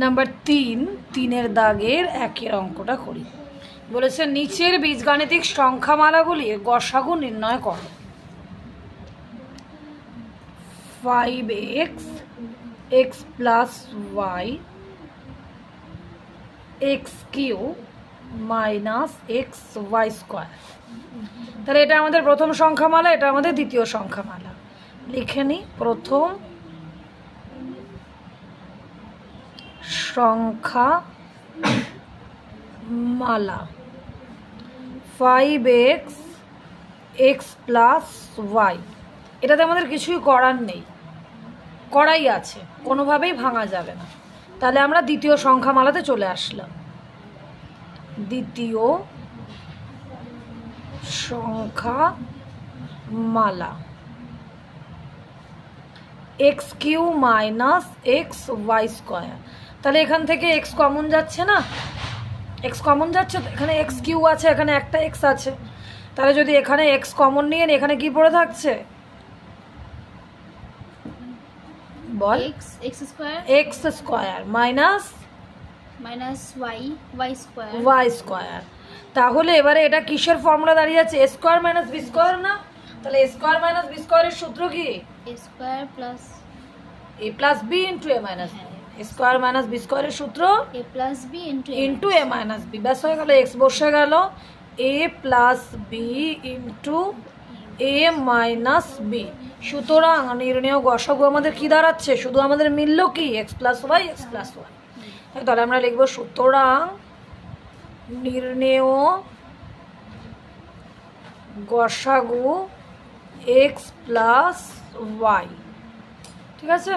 Number 3, 3-এর দাগের একের অঙ্কটা করি। বলেছে নিচের বীজগাণিতিক সংখ্যামালাগুলির গসাগু নির্ণয় করো। 5x x plus y x q minus x y square. তাহলে এটা আমাদের প্রথম সংখ্যামালা, এটা আমাদের দ্বিতীয় সংখ্যামালা। লিখে নিই প্রথম সংখ্যামালা 5x x প্লাস ওয়াই। এটাতে আমাদের কিছুই করার নেই, করাই আছে, কোনোভাবেই ভাঙা যাবে না। তাহলে আমরা দ্বিতীয় সংখ্যামালাতে চলে আসলাম। দ্বিতীয় সংখ্যামালা x q minus x y square. তাহলে এখান থেকে এক্স কমন যাচ্ছে না, এক্স কমন যাচ্ছে তো, এখানে এক্স কিউ আছে, এখানে একটা এক্স আছে। তাহলে যদি এখানে এক্স কমন নিয়ে এখানে কি পড়ে থাকছে বল? X square x square minus minus y square y square. তাহলে এবারে এটা কিসের ফর্মুলা দাঁড়িয়ে আছে? A square minus b square না? তাহলে এ স্কোয়ার মাইনাস বি স্কোয়ারের সূত্র কি? A square plus a plus b into a minus b. A square minus b স্কোয়ারের সূত্র a plus b into a minus b. ব্যাস হয়ে গেল, এক্স বসে গেল a plus b into a minus b. সুতরাং নির্ণেয় গসাগু আমাদের কি দাঁড়াচ্ছে? শুধু আমাদের মিলল কি? X plus y, x plus y. তাহলে আমরা লিখবো সুতরাং নির্ণেয় গসাগু এক্স প্লাস ওয়াই। ঠিক আছে।